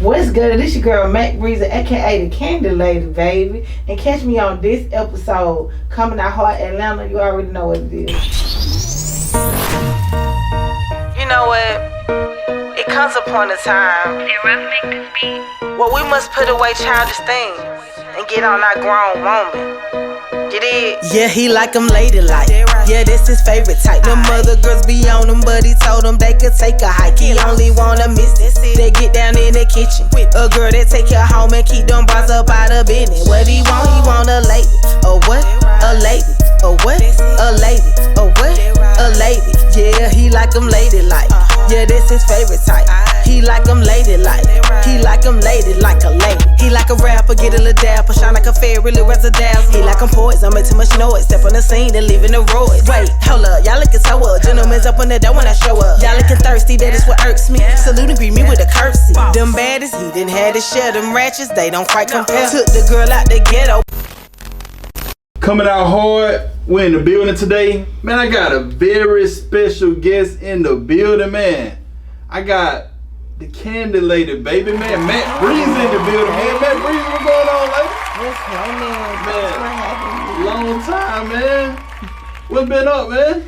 What's good? This your girl Mac Breezer, aka the Candy Lady, baby. And catch me on this episode coming out hot Atlanta. You already know what it is. You know what? It comes upon a time where we must put away childish things and get on our grown woman. Get it? Yeah, he like them ladylike. Yeah, this his favorite type. Them other girls be on him, but he told them they could take a hike. He only wanna miss this. They get down in the kitchen. A girl that take her home and keep them bras up out of business. What he want a lady. A what? A lady. A what? A lady. A what? A lady. Yeah, he like them ladylike. Yeah, this his favorite type. He like them ladylike. He like them lady like a lady. He like a rapper, get a little dapper, shine like a fairy, really razzle-dazzle. He like them poets, I make too much noise. Step on the scene and leaving the road. Wait, hold up, y'all looking so up. Gentlemen's up on the door when I show up. Y'all looking thirsty, that is what irks me. Salute and greet me with a curtsy. Them baddies, he didn't have to share. Them ratchets, they don't quite compare. Took the girl out the ghetto. Coming out hard, we're in the building today. Man, I got a very special guest in the building, man. I got the Candy Lady, baby, man. Matt Breezy in the building, man. Matt Breezy, what's going on, lady? What's happening? Thanks for having me. Long time, man. What's been up, man?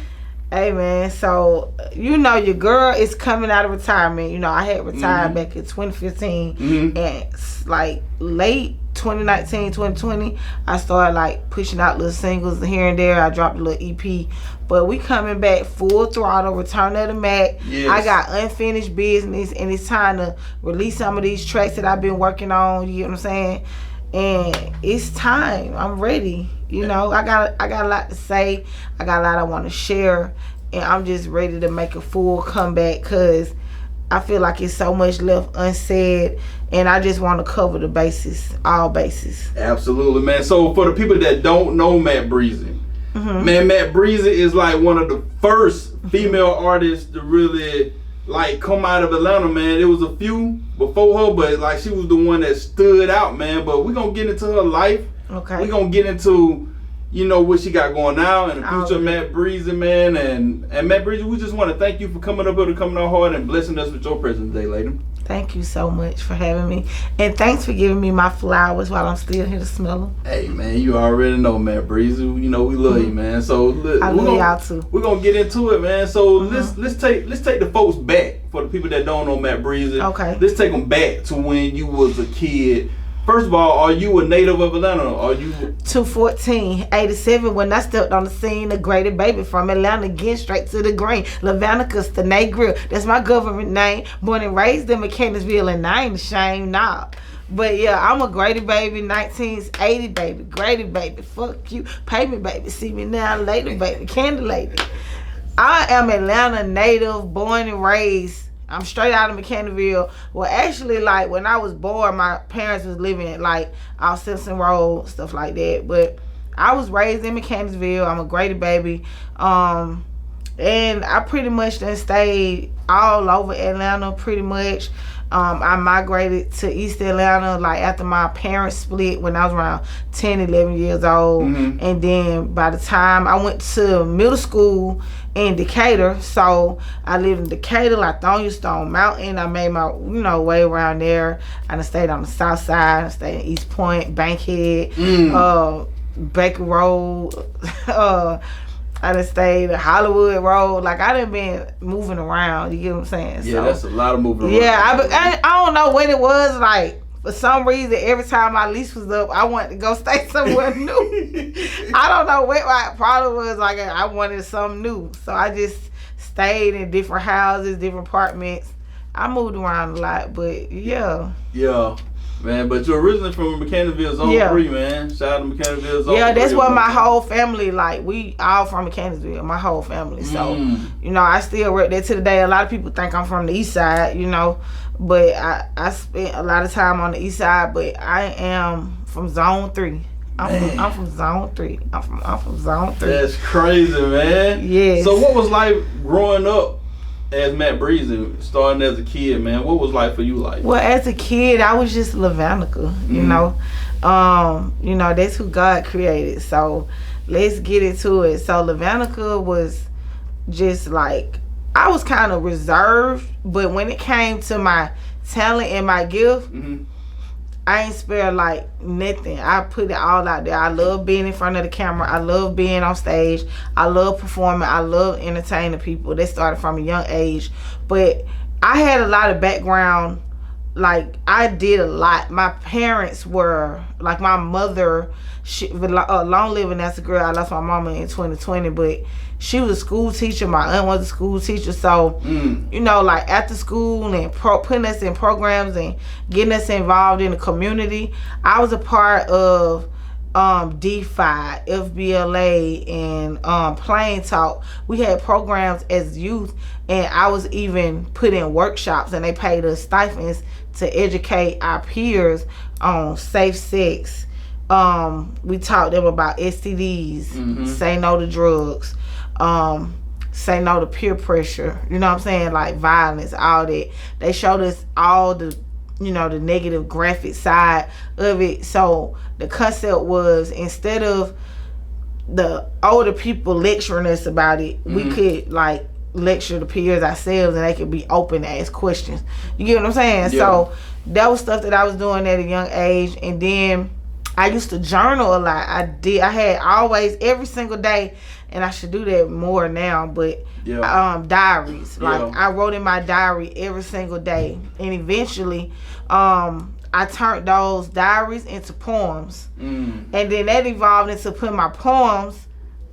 Hey, man, so, you know, your girl is coming out of retirement. You know, I had retired back in 2015. And like late 2019, 2020, I started like pushing out little singles here and there. I dropped a little EP. But we coming back full throttle, Return of the Mac. Yes. I got unfinished business, and it's time to release some of these tracks that I've been working on. You get what I'm saying? And it's time. I'm ready. You know, I got a lot to say. I got a lot I want to share, and I'm just ready to make a full comeback because I feel like it's so much left unsaid, and I just want to cover the bases, all bases. Absolutely, man. So for the people that don't know Matt Breezy, man, Matt Breezy is like one of the first female artists to really like come out of Atlanta, man. There was a few before her, but like she was the one that stood out, man. But we're gonna get into her life. Okay. We're gonna get into, you know, what she got going now and the future of Matt Breezy, man. And Matt Breezy, we just want to thank you for coming up here to coming out hard and blessing us with your presence today, lady. Thank you so much for having me. And thanks for giving me my flowers while I'm still here to smell them. Hey, man, you already know, Matt Breezy. You know we love you, man. So I love y'all too. We're gonna get into it, man. So let's take the folks back for the people that don't know Matt Breezy. Okay. Let's take them back to when you was a kid. First of all, are you a native of Atlanta? Are you 214-87 when I stepped on the scene, the greater baby from Atlanta, getting straight to the grain. Lavanicus, the Negro, that's my government name. Born and raised in Mechanicsville, and I ain't ashamed, nah. But yeah, I'm a Grady baby, 1980 baby, Grady baby, fuck you, pay me baby, see me now later baby, Candy Lady. I am Atlanta native, born and raised. I'm straight out of Mechanicsville. Well, actually, like, when I was born, my parents was living, like, off Simpson Road, stuff like that. But I was raised in Mechanicsville. I'm a Grady baby. And I pretty much done stayed all over Atlanta, pretty much. I migrated to East Atlanta, like, after my parents split when I was around 10, 11 years old. And then by the time I went to middle school in Decatur, so I lived in Decatur, like Lithonia, Stone Mountain. I made my, you know, way around there. I done stayed on the south side. I stayed in East Point, Bankhead, Baker Road. I done stayed at Hollywood Road. Like, I done been moving around. You get what I'm saying? Yeah, so, that's a lot of moving around. Yeah, I don't know what it was. Like, for some reason, every time my lease was up, I wanted to go stay somewhere new. I don't know what my problem was. Like, I wanted something new. So I just stayed in different houses, different apartments. I moved around a lot, but yeah. Yeah. Man, but you're originally from Mechanicsville Zone 3, man. Shout out to Mechanicsville Zone 3. Yeah, that's what my whole family, like, we all from Mechanicsville, my whole family. So, you know, I still work there to the day. A lot of people think I'm from the east side, you know, but I spent a lot of time on the east side, but I am from Zone 3. I'm from Zone 3. I'm from Zone 3. That's crazy, man. Yes. So what was life growing up as Matt Breezy, starting as a kid, man? What was life for you like? Well, as a kid, I was just Lavanica, you know. You know, that's who God created. So let's get into it. So Lavanica was just like, I was kind of reserved, but when it came to my talent and my gift, Mm-hmm. I ain't spare like nothing. I put it all out there. I love being in front of the camera. I love being on stage. I love performing. I love entertaining people. That started from a young age. But I had a lot of background. Like, I did a lot. My parents were, like, my mother, she long living as a girl. I lost my mama in 2020, but she was a school teacher. My aunt was a school teacher. So, you know, like, after school and putting us in programs and getting us involved in the community, I was a part of DeFi, FBLA, and Plain Talk. We had programs as youth, and I was even put in workshops, and they paid us stipends to educate our peers on safe sex. We taught them about STDs, say no to drugs, say no to peer pressure, you know what I'm saying, like violence, all that. They showed us all the, you know, the negative graphic side of it. So the concept was, instead of the older people lecturing us about it, we could like lecture the peers ourselves, and they could be open to ask questions. You get what I'm saying? Yeah. So that was stuff that I was doing at a young age. And then I used to journal a lot. I had always, every single day, and I should do that more now, but diaries. Like, I wrote in my diary every single day, and eventually I turned those diaries into poems. And then that evolved into putting my poems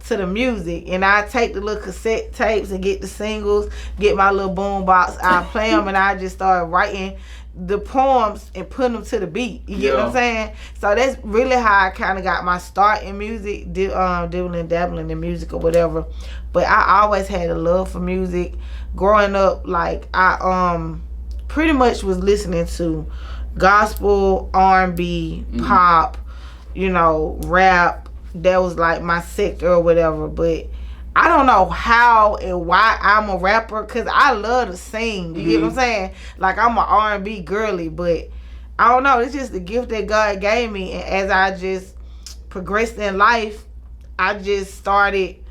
to the music. And I take the little cassette tapes and get the singles, get my little boom box, I play them, and I just started writing the poems and putting them to the beat. You get what I'm saying? So that's really how I kind of got my start in music, dabbling in music or whatever. But I always had a love for music. Growing up, like, I pretty much was listening to gospel, R&B, pop, you know, rap. That was like my sector or whatever. But I don't know how and why I'm a rapper, because I love to sing. You get what I'm saying? Like, I'm an R&B girly, but I don't know. It's just the gift that God gave me. And as I just progressed in life, I just started,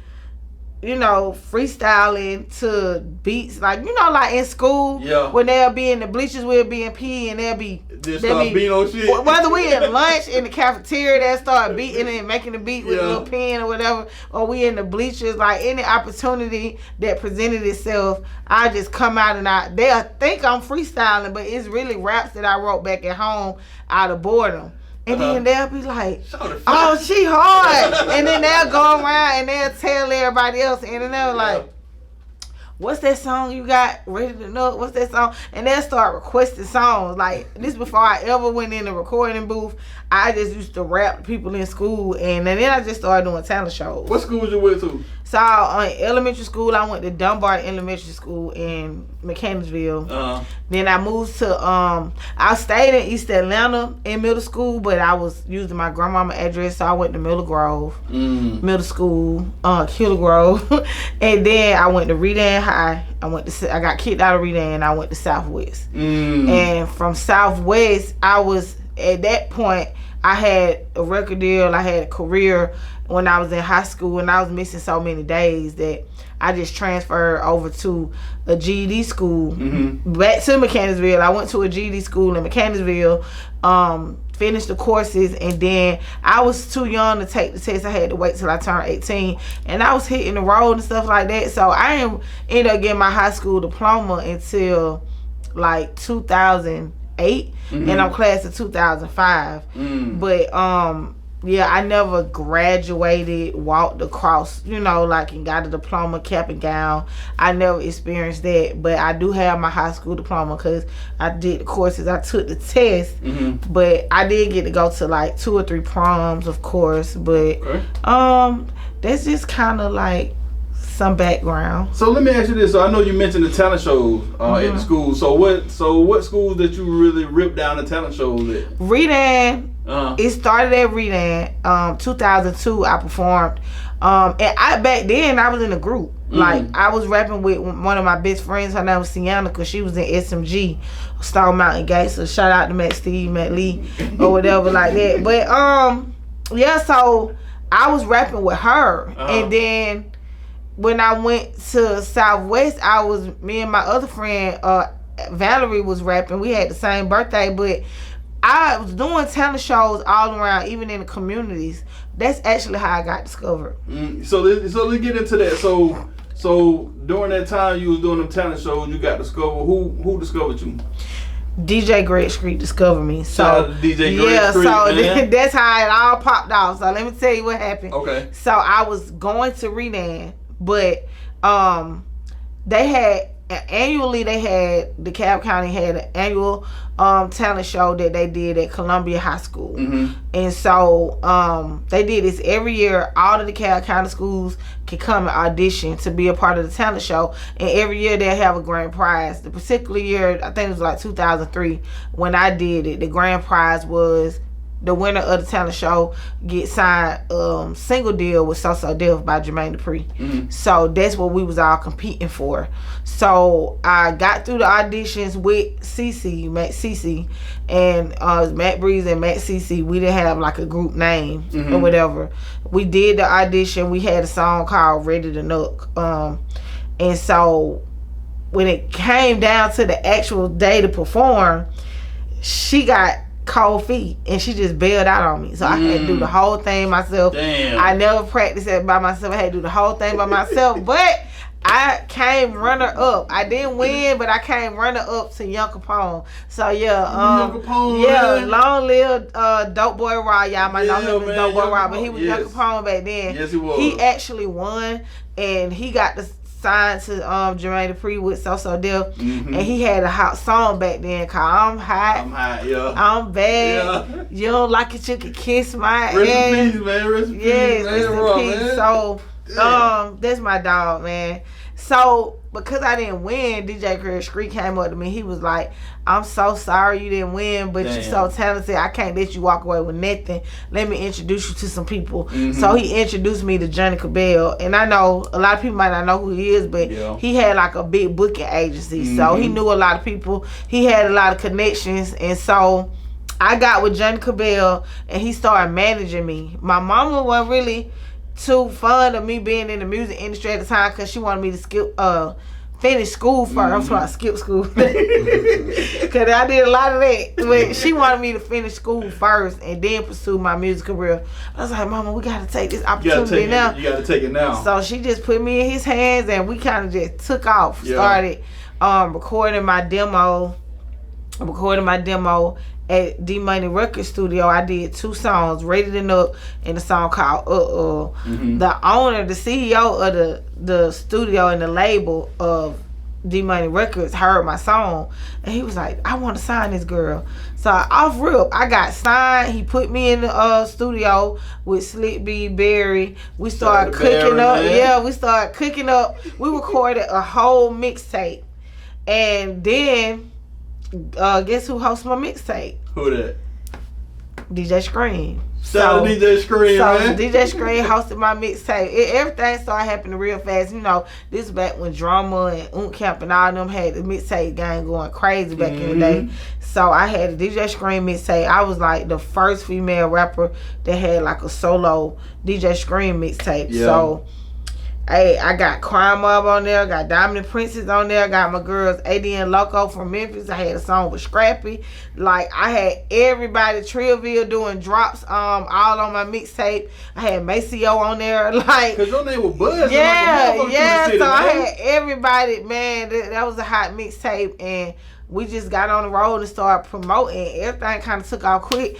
you know, freestyling to beats. Like, you know, like in school, when they'll be in the bleachers, we'll be in PE, and they'll be beating on shit. Whether we in lunch in the cafeteria, they'll start beating and making the beat with a little pen or whatever, or we in the bleachers. Like, any opportunity that presented itself, I just come out and they'll think I'm freestyling, but it's really raps that I wrote back at home out of boredom. And then they'll be like, oh, she hard. And then they'll go around and they'll tell everybody else. And then they're like, what's that song you got ready to know? What's that song? And they'll start requesting songs. Like, this before I ever went in the recording booth. I just used to rap people in school. And then I just started doing talent shows. What schools you went to? So, in elementary school, I went to Dunbar Elementary School in Mechanicsville. Then I moved to, I stayed in East Atlanta in middle school, but I was using my grandmama address, so I went to Middle Grove, middle school, Killer Grove. And then I went to Redan High. I got kicked out of Redan, and I went to Southwest. And from Southwest, I was, at that point, I had a record deal, I had a career when I was in high school, and I was missing so many days that I just transferred over to a GED school, back to Mechanicsville. I went to a GED school in Mechanicsville, finished the courses, and then I was too young to take the test. I had to wait till I turned 18, and I was hitting the road and stuff like that. So I didn't end up getting my high school diploma until like 2008, and I'm class of 2005. But yeah, I never graduated, walked across, you know, like, and got a diploma, cap and gown. I never experienced that, but I do have my high school diploma because I did the courses, I took the test, but I did get to go to like 2 or 3 proms, of course, but that's just kind of like some background. So let me ask you this. So I know you mentioned the talent shows at the school. So what schools that you really ripped down the talent shows at? Redan. It started at Redan. 2002 I performed. And back then I was in a group. Like, I was rapping with one of my best friends. Her name was Sienna, because she was in SMG, Stone Mountain Gangster. Shout out to Matt Steve, Matt Lee, or whatever like that. But yeah, so I was rapping with her. And then when I went to Southwest, me and my other friend, Valerie was rapping. We had the same birthday, but I was doing talent shows all around, even in the communities. That's actually how I got discovered. So let's get into that. So during that time you was doing them talent shows, you got discovered. Who discovered you? DJ Greg Street discovered me. So shout out to DJ Greg Street, man. That's how it all popped off. So let me tell you what happened. Okay. So I was going to Renan, but they had annually DeKalb County had an annual talent show that they did at Columbia High School. And so they did this every year. All the DeKalb County schools can come and audition to be a part of the talent show, and every year they'll have a grand prize. The particular year, I think it was like 2003 when I did it, the grand prize was the winner of the talent show get signed single deal with So Def by Jermaine Dupri. So that's what we was all competing for. So I got through the auditions with Matt CC, and Matt Breeze and Matt CC. We didn't have like a group name or whatever. We did the audition. We had a song called Ready to Nook. And so when it came down to the actual day to perform, she got cold feet and she just bailed out on me. So I had to do the whole thing myself. Damn. I never practiced it by myself. I had to do the whole thing by myself. But I came runner up. I didn't win, but I came runner up to Young Capone. So Young Capone, man. long live Dope Boy Raw. Y'all might know him as Dope Boy Raw, but he was yes. Young Capone back then. Yes, he was. He actually won, and he got the signed to Jermaine Dupri with So Def, and he had a hot song back then called I'm Hot, yeah. I'm Bad, yeah. You don't like it, you can kiss my ass. Rest in peace, man. Rest in peace. Yes, rest in peace. Man. So Yeah. that's my dog, man. So because I didn't win, DJ Greg Street came up to me. He was like, I'm so sorry you didn't win, but you're so talented. I can't let you walk away with nothing. Let me introduce you to some people. So he introduced me to Johnny Cabell. And I know a lot of people might not know who he is, but he had like a big booking agency. So he knew a lot of people. He had a lot of connections. And so I got with Johnny Cabell and he started managing me. My mama wasn't really too fond of me being in the music industry at the time because she wanted me to finish school first. So I skipped school because I did a lot of that. But she wanted me to finish school first and then pursue my music career. I was like, Mama, we got to take this opportunity now. You got to take it now. So she just put me in his hands and we kind of just took off. Started recording my demo at D Money Record Studio. I did 2 songs, Ready to Nook and a song called The owner, the CEO of the studio and the label of D Money Records heard my song and he was like, I want to sign this girl. So off rip, I got signed. He put me in the studio with Slick B, BRE. We started cooking up. Man. Yeah, we started cooking up. We recorded a whole mixtape. And then guess who hosts my mixtape? Who that? DJ Scream. Shout out to DJ Scream, man. DJ Scream hosted my mixtape. Everything started happening real fast. You know, this is back when Drama and Oomp Camp and all them had the mixtape game going crazy back in the day. So I had a DJ Scream mixtape. I was like the first female rapper that had like a solo DJ Scream mixtape. Yeah. So hey, I got Crime Mob on there, got Diamond Princess on there, got my girls ADN Loco from Memphis. I had a song with Scrappy. Like I had everybody, Trillville doing drops all on my mixtape. I had Maceo on there, like cause your name was Buzz. Yeah. So I had everybody, man. That was a hot mixtape, and we just got on the road and started promoting. Everything kind of took off quick.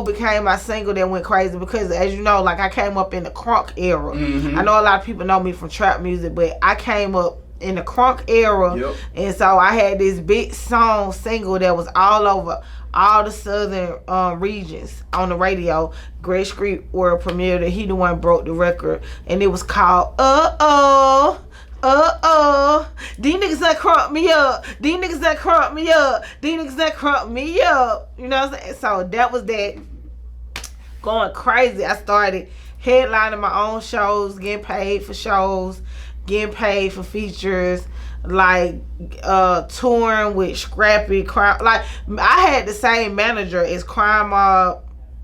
Became my single that went crazy because, as you know, like I came up in the crunk era. I know a lot of people know me from trap music, but I came up in the crunk era, and so I had this big song single that was all over all the southern regions on the radio. Greg Street world premiered it. He the one broke the record, and it was called these niggas that crump me up. These niggas that crump me up. These niggas that crump me up. You know what I'm saying? So that was that. Going crazy. I started headlining my own shows, getting paid for shows, getting paid for features, like touring with Scrappy, Crime. Like I had the same manager as Crime Mob,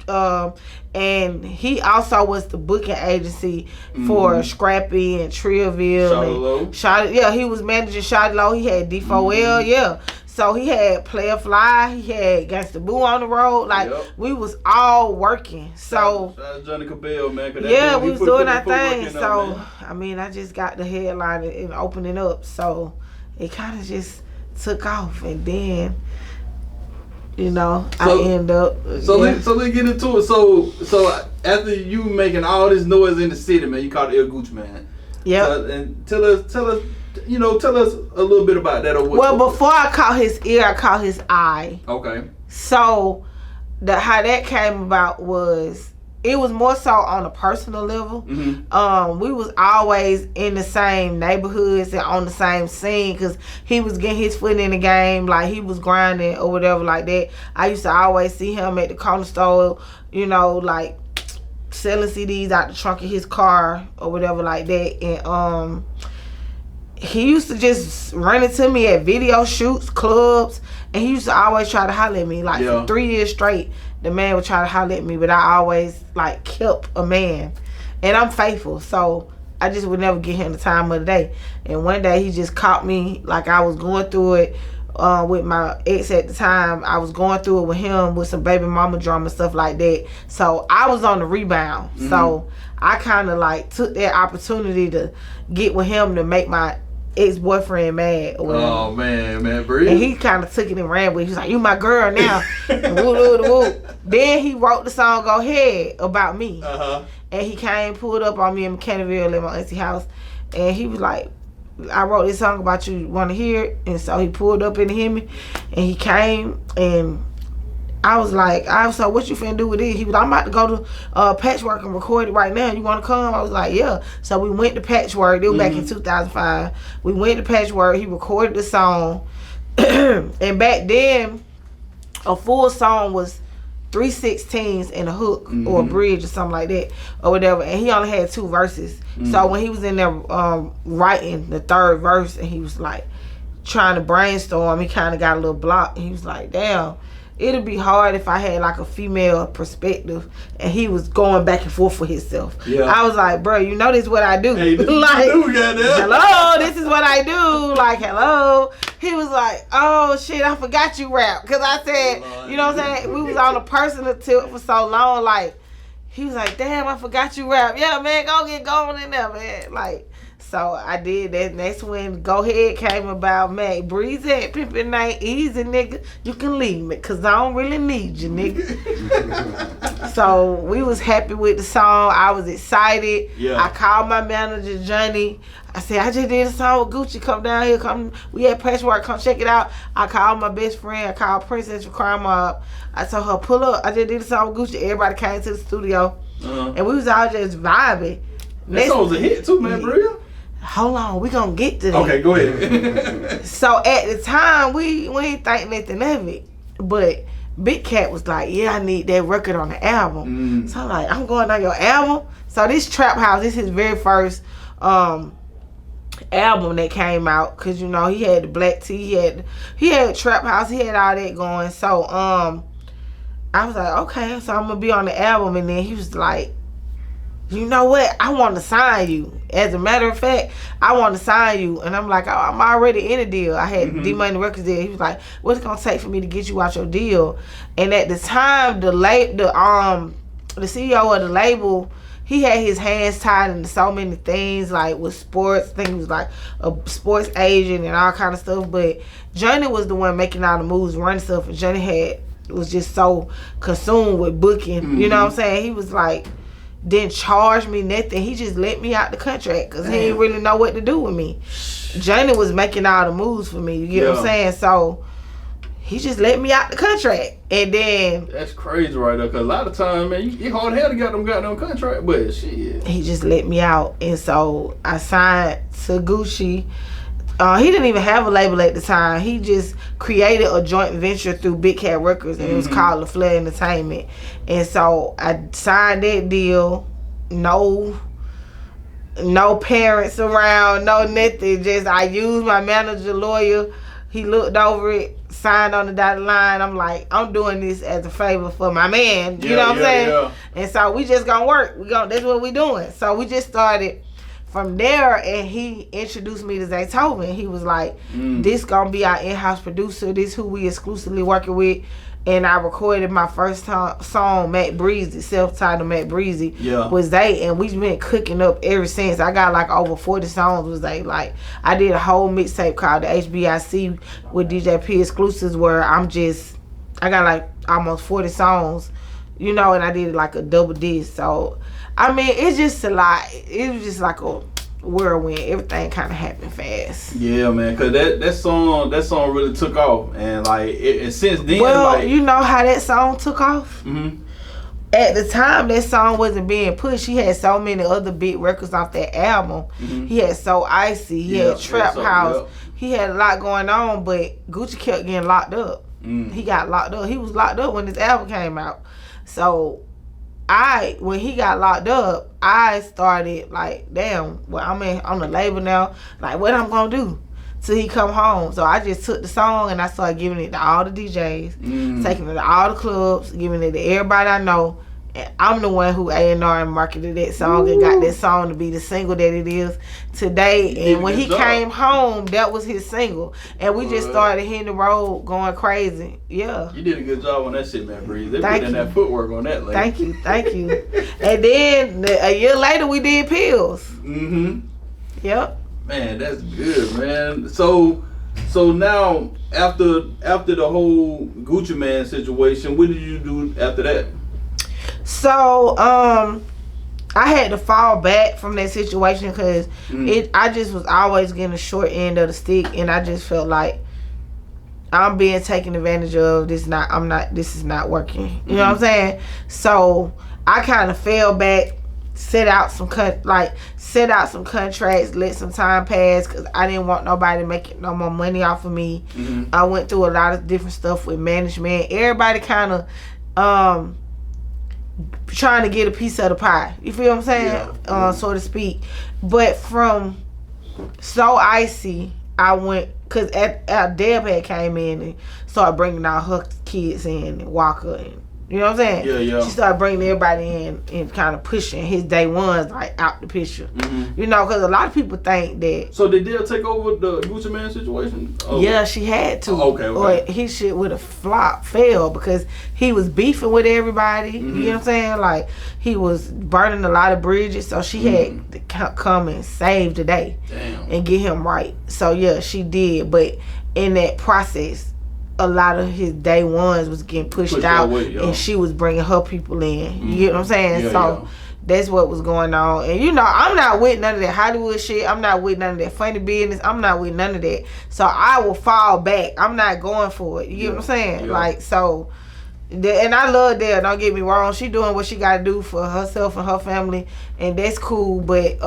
And he also was the booking agency for Scrappy and Trillville. Shawty He was managing Shawty Low. He had D4L, So he had Player Fly, he had Gangsta Boo on the road. Like we was all working. So shout out Johnny Cabell, man. We was doing our thing. So I mean, I just got the headline and opening up. So it kind of just took off, and then I end up. So let's get into it. So after you making all this noise in the city, man, you called El Gucci, man. Yeah. And tell us, tell us a little bit about that. Well, before I caught his ear, I caught his eye. Okay. So how that came about was, it was more so on a personal level. We was always in the same neighborhoods and on the same scene, because he was getting his foot in the game, like he was grinding or whatever like that. I used to always see him at the corner store, like selling CDs out the trunk of his car or whatever like that. And he used to just run into me at video shoots, clubs, and he used to always try to holler at me. Like for 3 years straight, the man would try to holler at me, but I always like kept a man, and I'm faithful, so I just would never give him the time of the day. And one day he just caught me, like I was going through it with my ex at the time. I was going through it with him with some baby mama drama, stuff like that. So I was on the rebound. So I kind of like took that opportunity to get with him to make my ex-boyfriend mad or whatever. Oh man, Bree. And he kind of took it and ran with it. He was like, "You my girl now." And woo. Then he wrote the song "Go Ahead" about me. And he came, pulled up on me in Mechanicsville at my auntie house, and he was like, "I wrote this song about you, want to hear it?" And so he pulled up in him, and he came, and I was like, so what you finna do with it? He was like, "I'm about to go to Patchwork and record it right now. You want to come?" I was like, "Yeah." So we went to Patchwork. It was back in 2005. We went to Patchwork. He recorded the song. And back then, a full song was 3/16 and a hook or a bridge or something like that or whatever. And he only had 2 verses. So when he was in there writing the 3rd verse, and he was like trying to brainstorm, he kind of got a little block. And he was like, "Damn, it'd be hard if I had like a female perspective," and he was going back and forth for himself. I was like, "Bro, you know this is what I do." Hey, this like, hello, this is what I do. Like, hello. He was like, "Oh shit, I forgot you rap." Cause I said, you know what I'm saying? We was on a personal tip for so long. Like, he was like, "Damn, I forgot you rap." Yeah, man, go get going in there, man. Like, so I did that. And that's when Go Ahead came about. Man, Breezy at Pimpin' Ain't Easy, nigga. You can leave me, cause I don't really need you, nigga. So we was happy with the song. I was excited. I called my manager, Johnny. I said, "I just did a song with Gucci. Come down here. Come. We at Patchwork. Come check it out." I called my best friend. I called Princess for Crime Mob. I told her, "Pull up. I just did a song with Gucci." Everybody came to the studio, and we was all just vibing. That song was a hit too, man, bro. Hold on, we gonna get to that. Okay, go ahead. So at the time, we ain't think nothing of it, but Big Cat was like, "Yeah, I need that record on the album." So I'm like, "I'm going on your album." So this Trap House, this is his very first album that came out, cause he had the Black Tea, he had Trap House, he had all that going. So I was like, "Okay, so I'm gonna be on the album," and then he was like, "You know what? I want to sign you. As a matter of fact, I want to sign you." And I'm like, "Oh, I'm already in a deal. I had D-Money Records deal." He was like, "What's it gonna take for me to get you out your deal?" And at the time, the CEO of the label, he had his hands tied into so many things, like with sports. I think he was like a sports agent and all kind of stuff. But Johnny was the one making all the moves, running stuff, and Johnny was just so consumed with booking. You know what I'm saying? He was like, didn't charge me nothing. He just let me out the contract because he didn't really know what to do with me. Johnny was making all the moves for me. You get what I'm saying? So he just let me out the contract. And then that's crazy right there, because a lot of times, man, you hard hell to get them goddamn contract, but shit. He just let me out. And so I signed to Gucci. He didn't even have a label at the time. He just created a joint venture through Big Cat Records, and it was called La Flare Entertainment. And so I signed that deal. No parents around, no nothing. Just I used my manager, lawyer, He looked over it, signed on the dotted line. I'm like, I'm doing this as a favor for my man. You know what I'm saying? Yeah. And so we just gonna work. That's what we doing. So we just started from there, and he introduced me to Zaytoven. He was like, this gonna be our in-house producer. This who we exclusively working with. And I recorded my first song, Matt Breezy, self-titled Matt Breezy, was Zay, and we've been cooking up ever since. I got like over 40 songs with Zay. Like, I did a whole mixtape called the HBIC with DJ P exclusives, where I got like almost 40 songs, you know, and I did like a double disc. So, I mean, it's just a lot. It was just like a whirlwind. Everything kind of happened fast. Yeah, man, cause that song really took off, and like and since then, well, like, you know how that song took off. Mm-hmm. At the time, that song wasn't being pushed. He had so many other big records off that album. Mm-hmm. He had So Icy. He had Trap House. He had a lot going on, but Gucci kept getting locked up. He got locked up. He was locked up when this album came out. So when he got locked up, I started like, damn, well, I'm on the label now. Like, what I'm gonna do till he come home? So I just took the song and I started giving it to all the DJs, taking it to all the clubs, giving it to everybody I know. And I'm the one who A&R and marketed that song and got that song to be the single that it is today. And when he came home, that was his single. And we just started hitting the road, going crazy. Yeah. You did a good job on that shit, man, Breeze. They put in that footwork on that, lady. Thank you. And then a year later, we did Pills. Yep. Man, that's good, man. So now after the whole Gucci Man situation, what did you do after that? So, I had to fall back from that situation because I just was always getting the short end of the stick, and I just felt like I'm being taken advantage of. This is not working. You know what I'm saying? So I kind of fell back, set out some contracts, let some time pass because I didn't want nobody making no more money off of me. I went through a lot of different stuff with management. Everybody kind of trying to get a piece of the pie. You feel what I'm saying? So to speak. But from So Icy, I went, because Deb had came in and started bringing all her kids in, and Walker, and you know what I'm saying? Yeah. She started bringing everybody in and kind of pushing his day ones like out the picture. You know, because a lot of people think that. So did Deb take over the Gucci Man situation? Yeah, she had to. Okay. Or his shit would have failed because he was beefing with everybody. You know what I'm saying? Like, he was burning a lot of bridges, so she had to come and save the day. Damn. And get him right. So yeah, she did. But in that process, a lot of his day ones was getting pushed out away, and she was bringing her people in. You get what I'm saying? That's what was going on. And you know, I'm not with none of that Hollywood shit. I'm not with none of that funny business. I'm not with none of that. So I will fall back. I'm not going for it. You get what I'm saying? Like, so, and I love Dale, don't get me wrong. She doing what she got to do for herself and her family, and that's cool. But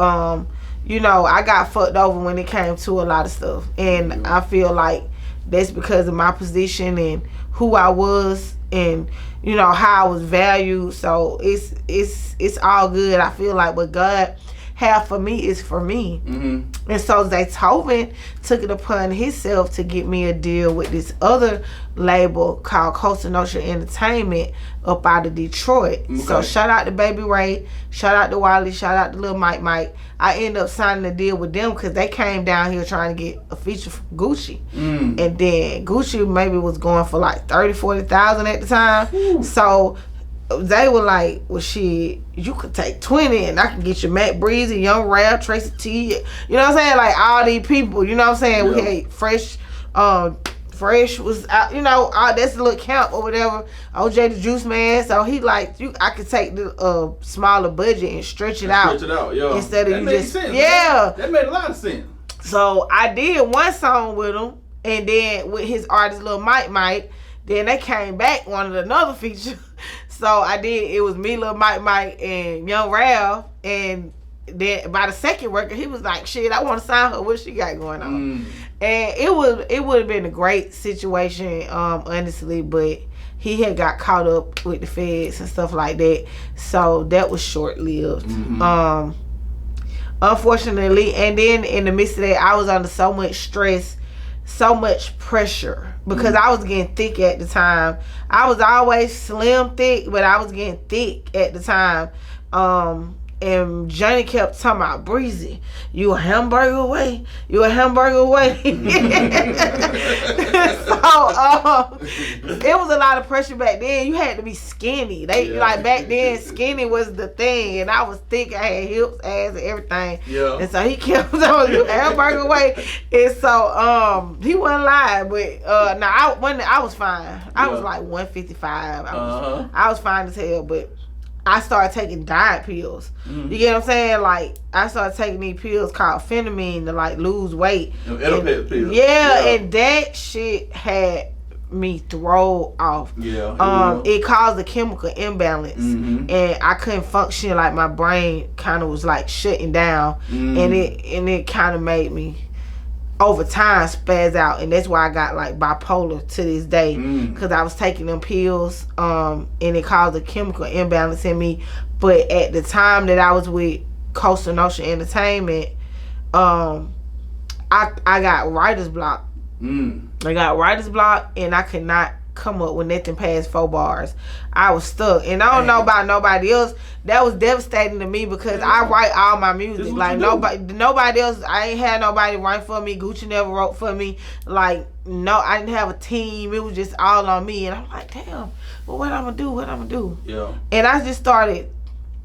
you know, I got fucked over when it came to a lot of stuff, and I feel like that's because of my position and who I was, and you know how I was valued. So it's all good. I feel like what God have for me is for me. And so Zaytoven took it upon himself to get me a deal with this other label called Costa Nostra Entertainment up out of Detroit. So shout out to Baby Ray, shout out to Wiley, shout out to Lil Mike. I ended up signing a deal with them because they came down here trying to get a feature from Gucci. And then Gucci maybe was going for like 30,000-40,000 at the time. So they were like, well, shit, you could take 20 and I can get you Matt Breezy, Young Rap, Tracy T. You know what I'm saying? Like, all these people, you know what I'm saying? We had Fresh was out, you know, that's a little camp or whatever. OJ the Juice Man. So he like, I could take the smaller budget and stretch it out. Instead of that you made just, sense, man. That made a lot of sense. So I did one song with him, and then with his artist Lil Mike, then they came back, wanted another feature. So I did, it was me, Lil Mike, and Young Ralph, and then by the second record, he was like, shit, I want to sign her. What she got going on? And it would have been a great situation, honestly, but he had got caught up with the feds and stuff like that. So that was short-lived. Unfortunately, and then in the midst of that, I was under so much stress so much pressure because I was getting thick at the time. I was always slim thick, but I was getting thick at the time. And Johnny kept talking about, Breezy, you a hamburger away? You a hamburger away? So it was a lot of pressure back then. You had to be skinny. Like back then, skinny was the thing, and I was thick. I had hips, ass, and everything. Yeah. And so he kept telling you hamburger away. And so he wasn't lying, but I was fine. I was like 155. I was fine as hell, but I started taking diet pills. You get what I'm saying? Like, I started taking these pills called phenamine to like lose weight. Pills. Yeah, and that shit had me throw off. It caused a chemical imbalance, and I couldn't function. Like my brain kind of was like shutting down, and it kind of made me over time spaz out, and that's why I got like bipolar to this day, because I was taking them pills, and it caused a chemical imbalance in me. But at the time that I was with Coastal Notion Entertainment, I got writer's block. I got writer's block, and I could not come up with nothing past 4 bars. I was stuck, and I don't know about nobody else. That was devastating to me because I write all my music. Like nobody else. I ain't had nobody write for me. Gucci never wrote for me. Like no, I didn't have a team. It was just all on me, and I'm like, damn. Well, what I'm gonna do? What I'm gonna do? Yeah. And I just started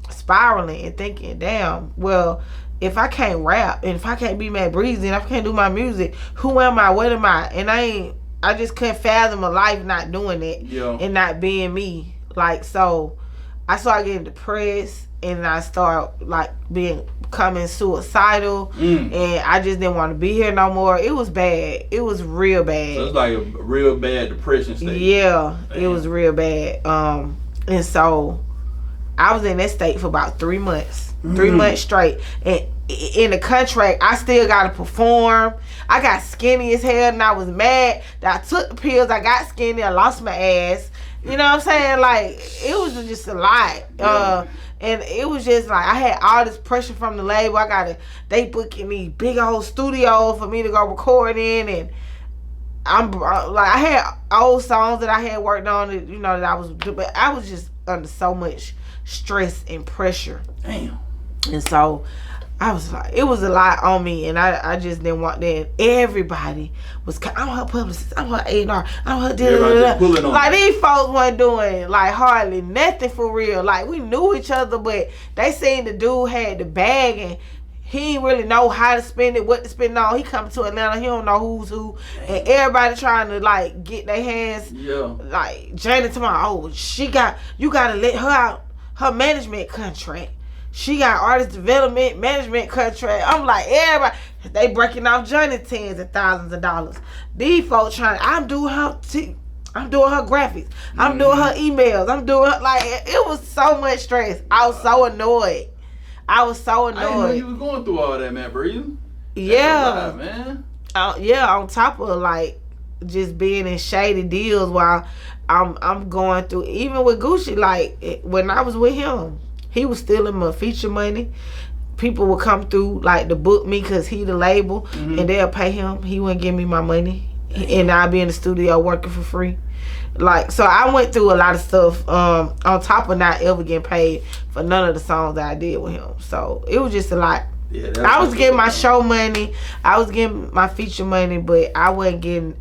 spiraling and thinking, damn. Well, if I can't rap and if I can't be Matt Breezy and if I can't do my music, who am I? What am I? And I just couldn't fathom a life not doing it and not being me. Like, so I started getting depressed, and I started like becoming suicidal, and I just didn't want to be here no more. It was bad. It was real bad. So it's like a real bad depression state. Yeah, it was real bad. And so I was in that state for about 3 months. 3 months straight. And in the contract, I still got to perform. I got skinny as hell, and I was mad that I took the pills. I got skinny. I lost my ass. You know what I'm saying? Like, it was just a lot. And it was just like, I had all this pressure from the label. They booking me big old studio for me to go record in. And I'm like, I had old songs that I had worked on, that I was just under so much stress and pressure. Damn. And so I was like, it was a lot on me, and I just didn't want that. Everybody was, I'm her publicist, I'm her A&R, I'm her da-da-da-da. Like, these folks weren't doing like hardly nothing for real. Like, we knew each other, but they seen the dude had the bag, and he didn't really know how to spend it, what to spend on. He come to Atlanta, he don't know who's who, and everybody trying to like get their hands. Like Janet told me, you gotta let her out her management contract. She got artist development management contract. I'm like, everybody, they breaking off Johnny tens of thousands of dollars. These folks I'm doing her graphics. I'm doing her emails. I'm doing her, like, it was so much stress. I was so annoyed. I didn't know you was going through all that, man, Breezy. Yeah. Man. On top of like just being in shady deals while I'm going through, even with Gucci, like when I was with him, he was stealing my feature money. People would come through like to book me because he the label, and they'll pay him. He wouldn't give me my money, and I'll be in the studio working for free. Like, so I went through a lot of stuff on top of not ever getting paid for none of the songs that I did with him. So it was just a lot. Yeah, I was getting my show money, I was getting my feature money, but I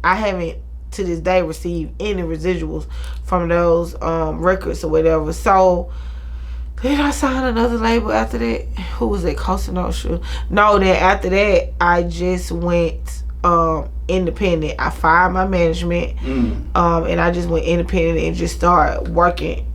haven't to this day received any residuals from those records or whatever. So did I sign another label after that? Who was it? Coastal Notion? No, then after that, I just went independent. I fired my management, and I just went independent and just started working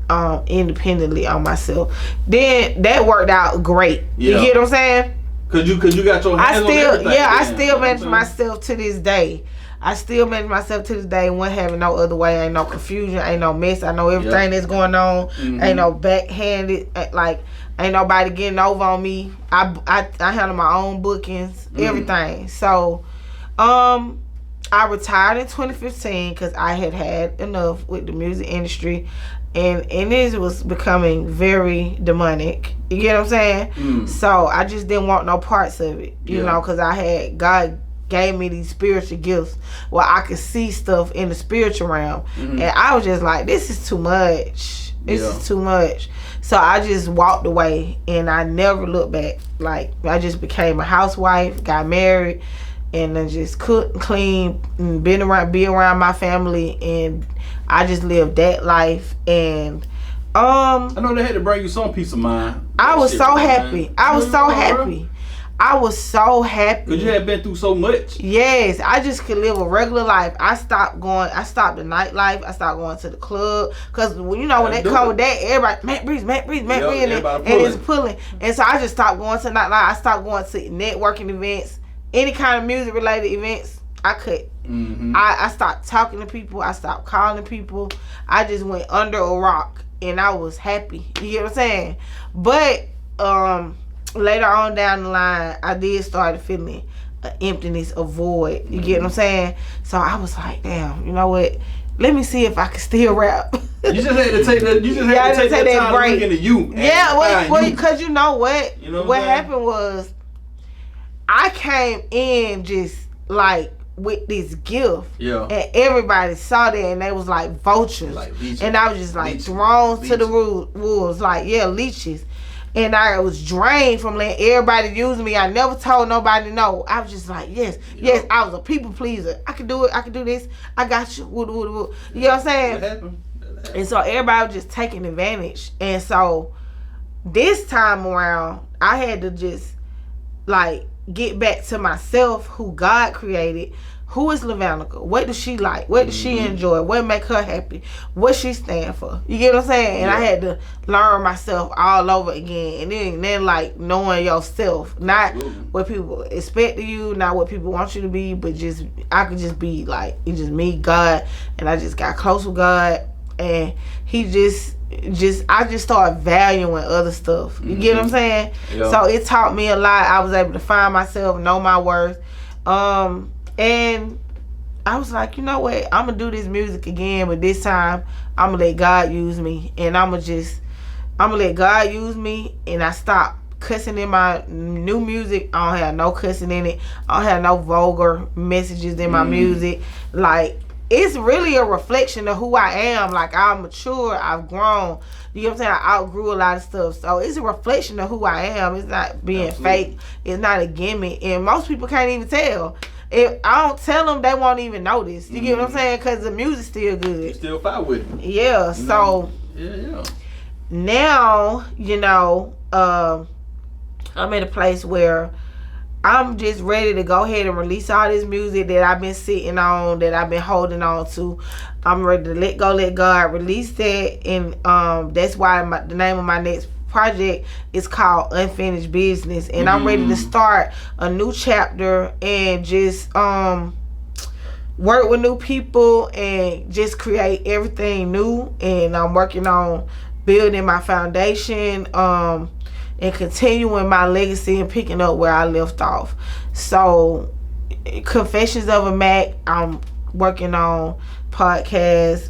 independently on myself. Then that worked out great. You get what I'm saying? Cause you got your hands on everything. I still manage myself to this day. Wasn't having no other way. Ain't no confusion. Ain't no mess. I know everything that's going on. Ain't no backhanded. Like, ain't nobody getting over on me. I handle my own bookings, everything. So, I retired in 2015 because I had enough with the music industry, and it was becoming very demonic. You get what I'm saying? So I just didn't want no parts of it, you know, because I had God gave me these spiritual gifts where I could see stuff in the spiritual realm. And I was just like, this is too much. This is too much. So I just walked away and I never looked back. Like, I just became a housewife, got married, and then just cooked, clean, and be around my family, and I just lived that life. And I know they had to bring you some peace of mind. I was so happy. I was so happy. I was so happy. Because you had been through so much. Yes, I just could live a regular life. I stopped the nightlife. I stopped going to the club. Because, you know, when they come with that, everybody, Matt Breeze, and it's pulling. And so I just stopped going to nightlife. I stopped going to networking events, any kind of music-related events. I could. I stopped talking to people. I stopped calling people. I just went under a rock, and I was happy. You get what I'm saying? But, later on down the line, I did start feeling an emptiness, a void. You get what I'm saying? So I was like, damn, you know what? Let me see if I can still rap. You just had to take that. You just had to take that time break. To look into you. Yeah, because you know what? You know what happened was, I came in just like with this gift. Yeah. And everybody saw that and they was like vultures. Like leeches. And I was just like thrown to the wolves. Like, leeches. And I was drained from letting everybody use me. I never told nobody no. I was just like, yes. I was a people pleaser. I can do it. I can do this. I got you. You know what I'm saying? That happened. And so everybody was just taking advantage. And so this time around, I had to just like get back to myself, who God created. Who is Lavanica? What does she like? What does she enjoy? What make her happy? What she stand for? You get what I'm saying? And I had to learn myself all over again. And then like knowing yourself. Not what people expect of you, not what people want you to be, but just I could just be like, it's just me, God, and I just got close with God, and he I just started valuing other stuff. You get what I'm saying? Yeah. So it taught me a lot. I was able to find myself, know my worth. And I was like, you know what? I'm going to do this music again, but this time I'm going to let God use me. And I'm going to let God use me. And I stopped cussing in my new music. I don't have no cussing in it. I don't have no vulgar messages in my music. Like, it's really a reflection of who I am. Like, I'm mature. I've grown. You know what I'm saying? I outgrew a lot of stuff. So it's a reflection of who I am. It's not being fake. It's not a gimmick. And most people can't even tell. If I don't tell them, they won't even notice. You get what I'm saying? Because the music's still good. You still fight with it. Yeah. So now, you know, I'm at a place where I'm just ready to go ahead and release all this music that I've been sitting on, that I've been holding on to. I'm ready to let go, let God release that. And that's why the name of my next project is called Unfinished Business, and I'm ready to start a new chapter and just work with new people and just create everything new. And I'm working on building my foundation and continuing my legacy and picking up where I left off. So Confessions of a Mac, I'm working on podcast.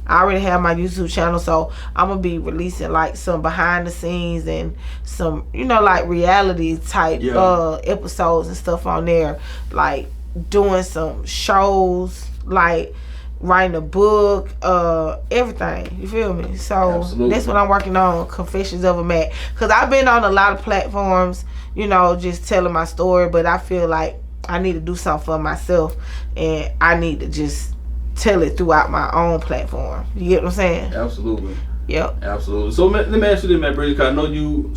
I already have my YouTube channel, so I'm gonna be releasing like some behind the scenes and some, you know, like reality type episodes and stuff on there, like doing some shows, like writing a book, everything. You feel me? So that's what I'm working on, Confessions of a Mac. Cause I've been on a lot of platforms, you know, just telling my story, but I feel like I need to do something for myself, and I need to just tell it throughout my own platform. You get what I'm saying? Absolutely. Yep. Absolutely. So let me ask you this, man, Bridget, because I know you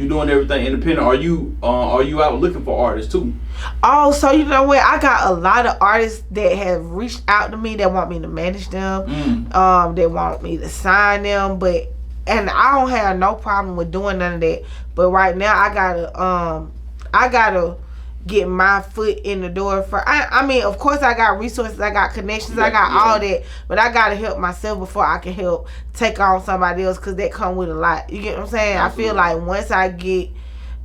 doing everything independent. Are you out looking for artists too? Oh, so you know what? I got a lot of artists that have reached out to me that want me to manage them, that want me to sign them, and I don't have no problem with doing none of that. But right now I gotta get my foot in the door for. I mean, of course I got resources, I got connections, I got all that, but I gotta help myself before I can help take on somebody else, because that come with a lot. You get what I'm saying? Absolutely. I feel like once I get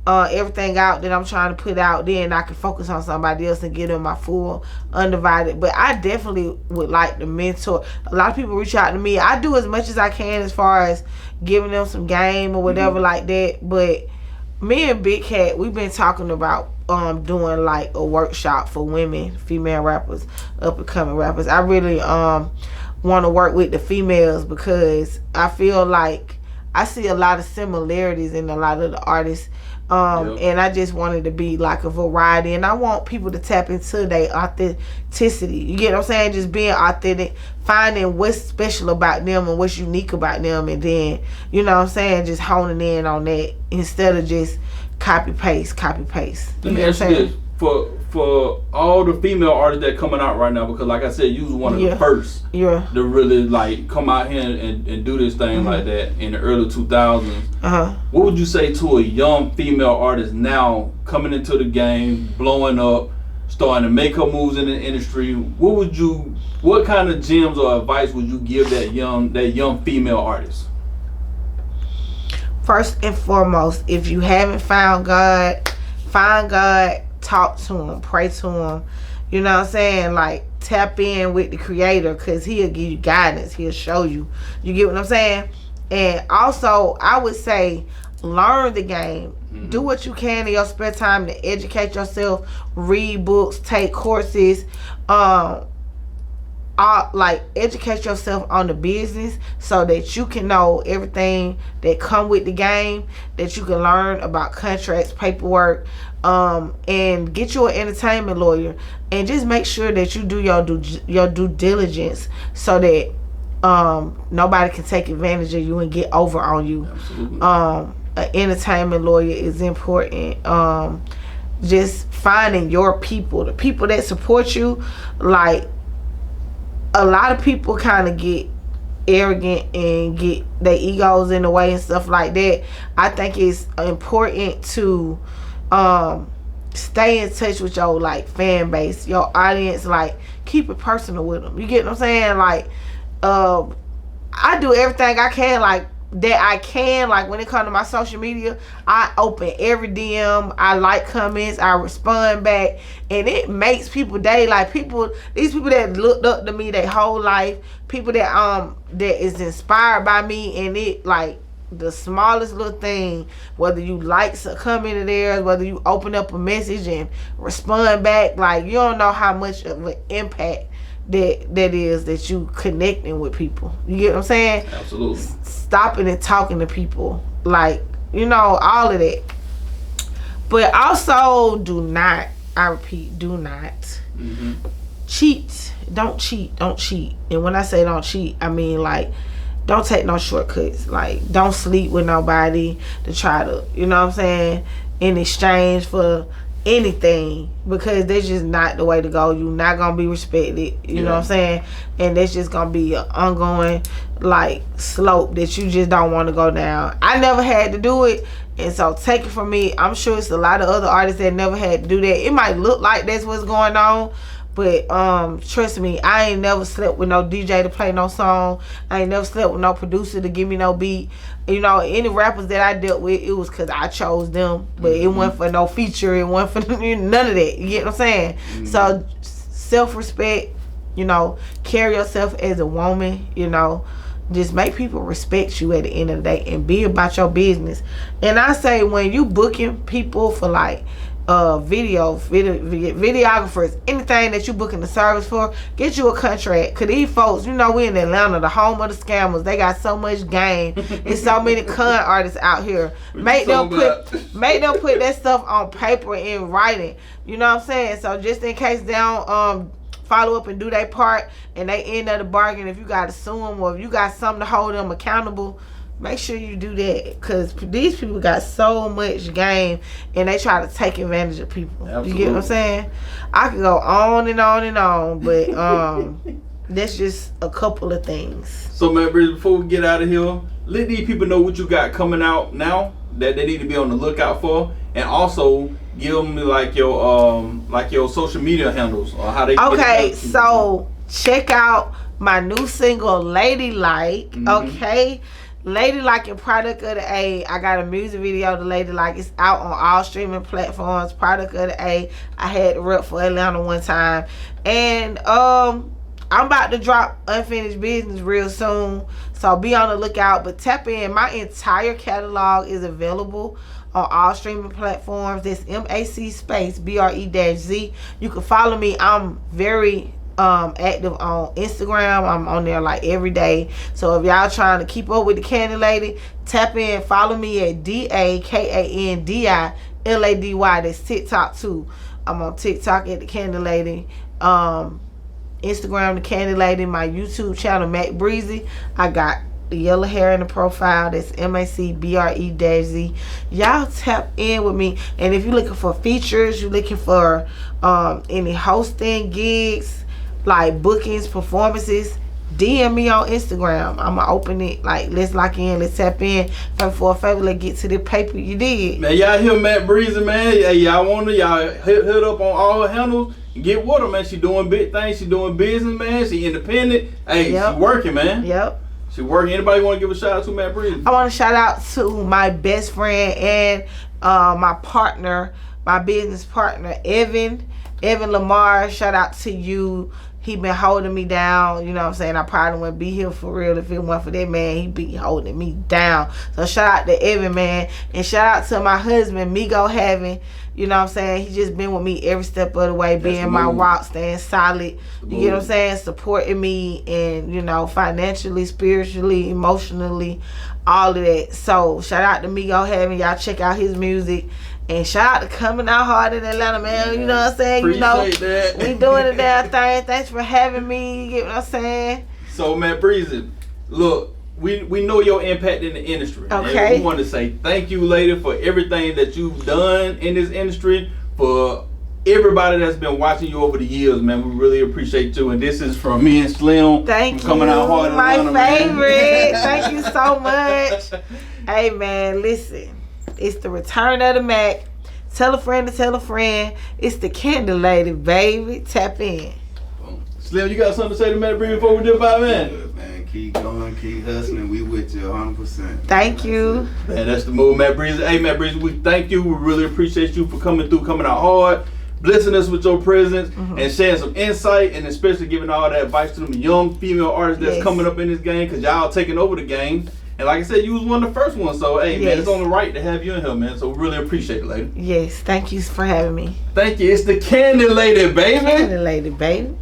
everything out that I'm trying to put out, then I can focus on somebody else and give them my full undivided. But I definitely would like to mentor. A lot of people reach out to me. I do as much as I can as far as giving them some game or whatever like that. But me and Big Cat, we've been talking about doing like a workshop for women, female rappers, up and coming rappers. I really want to work with the females because I feel like I see a lot of similarities in a lot of the artists. And I just wanted to be like a variety, and I want people to tap into their authenticity. You get what I'm saying? Just being authentic, finding what's special about them and what's unique about them, and then, you know what I'm saying, just honing in on that instead of just copy paste. Let me ask you this. For all the female artists that coming out right now, because like I said, you was one of the first to really like come out here and do this thing like that in the early 2000s. What would you say to a young female artist now coming into the game, blowing up, starting to make her moves in the industry? What kind of gems or advice would you give that young female artist? First and foremost, if you haven't found God, find God. Talk to him, pray to him, you know what I'm saying, like tap in with the creator, because he'll give you guidance, he'll show you, you get what I'm saying. And also I would say learn the game. Do what you can in your spare time to educate yourself, read books, take courses, like educate yourself on the business so that you can know everything that come with the game, that you can learn about contracts, paperwork, and get you an entertainment lawyer, and just make sure that you do your due diligence so that nobody can take advantage of you and get over on you. Absolutely. An entertainment lawyer is important. Just finding your people, the people that support you. Like, a lot of people kind of get arrogant and get their egos in the way and stuff like that. I think it's important to stay in touch with your like fan base, your audience. Like, keep it personal with them. You get what I'm saying? Like, I do everything I can, like when it comes to my social media. I open every DM, I like comments, I respond back, and it makes people day. Like, these people that looked up to me their whole life, people that is inspired by me, and it like the smallest little thing, whether you like comment of theirs, whether you open up a message and respond back, like, you don't know how much of an impact that is, that you connecting with people. You get what I'm saying? Absolutely. Stopping and talking to people, like, you know, all of that. But also, do not, I repeat, do not cheat. Don't cheat. And when I say don't cheat, I mean, like, don't take no shortcuts. Like, don't sleep with nobody to try to, you know what I'm saying, in exchange for anything, because that's just not the way to go. You're not gonna be respected, you know what I'm saying, and that's just gonna be an ongoing like slope that you just don't want to go down. I never had to do it, and so take it from me, I'm sure it's a lot of other artists that never had to do that. It might look like that's what's going on, but trust me, I ain't never slept with no DJ to play no song. I ain't never slept with no producer to give me no beat. You know, any rappers that I dealt with, it was because I chose them, but it wasn't for no feature, it wasn't for none of that. You get what I'm saying? So self-respect, you know, carry yourself as a woman, you know, just make people respect you at the end of the day, and be about your business. And I say, when you booking people for like videographers, anything that you booking the service for, get you a contract. Cause these folks, you know, we in Atlanta, the home of the scammers. They got so much game and so many con artists out here. Make them put that stuff on paper and in writing. You know what I'm saying? So just in case they don't follow up and do their part, and they end of the bargain, if you got to sue them or if you got something to hold them accountable, make sure you do that, because these people got so much game and they try to take advantage of people. Absolutely. You get what I'm saying? I could go on and on and on, but that's just a couple of things. So, man, before we get out of here, let these people know what you got coming out now that they need to be on the lookout for, and also give them like your social media handles or how they. Okay, so check out my new single, Ladylike. Okay. Ladylike and Product of the A. I got a music video to Ladylike. It's out on all streaming platforms. Product of the A. I had to rep for Atlanta one time. And I'm about to drop Unfinished Business real soon, so be on the lookout. But tap in. My entire catalog is available on all streaming platforms. That's MAC space BRE-Z. You can follow me. I'm very active on Instagram. I'm on there like every day. So if y'all trying to keep up with the Candy Lady, tap in, follow me at DAKANDILADY. That's TikTok too. I'm on TikTok at the Candy Lady. Instagram the Candy Lady. My YouTube channel Mac Breezy. I got the yellow hair in the profile. That's MACBRE-Z. Y'all tap in with me. And if you're looking for features, you're looking for any hosting gigs, like bookings, performances, DM me on Instagram. I'ma open it. Like, let's lock in, let's tap in. For a favor, let's get to the paper. You did. Man, y'all hear Matt Breezy, man. Hey, y'all want to, y'all hit up on all her handles and get with her, man. She doing big things. She doing business, man. She independent. Hey, she working, man. Yep. She working. Anybody want to give a shout out to Matt Breezy? I want to shout out to my best friend and my partner, my business partner, Evan Lamar. Shout out to you. He been holding me down, you know what I'm saying? I probably wouldn't be here for real if it weren't for that man. He be holding me down. So shout out to Evan, man. And shout out to my husband, Migo Having. You know what I'm saying? He just been with me every step of the way, being my rock, staying solid. You get what I'm saying? Supporting me and, you know, financially, spiritually, emotionally, all of that. So shout out to Migo Having. Y'all check out his music. And shout out to Coming Out Hard in Atlanta, man. You know what I'm saying? Appreciate that. We doing the damn thing. Thanks for having me. You get what I'm saying? So, Matt Breezy, look, we know your impact in the industry. Okay. And we want to say thank you, lady, for everything that you've done in this industry. For everybody that's been watching you over the years, man, we really appreciate you. And this is from me and Slim. Thank you. Coming Out Hard in Atlanta, my favorite. Man. Thank you so much. Hey, man, listen. It's the return of the Mac. Tell a friend to tell a friend. It's the Candy Lady, baby. Tap in. Slim, you got something to say to Matt Breezy before we dip out, man? Good, man. Keep going, keep hustling. We with you 100%. Thank you. Man, that's the move, Matt Breezy. Hey, Matt Breezy, we thank you. We really appreciate you for coming through, coming out hard, blessing us with your presence, and sharing some insight, and especially giving all that advice to them young female artists that's coming up in this game, because y'all taking over the game. And like I said, you was one of the first ones. So, hey, man, it's only right to have you in here, man. So, we really appreciate it, lady. Yes, thank you for having me. Thank you. It's the Candy Lady, baby. Candy Lady, baby.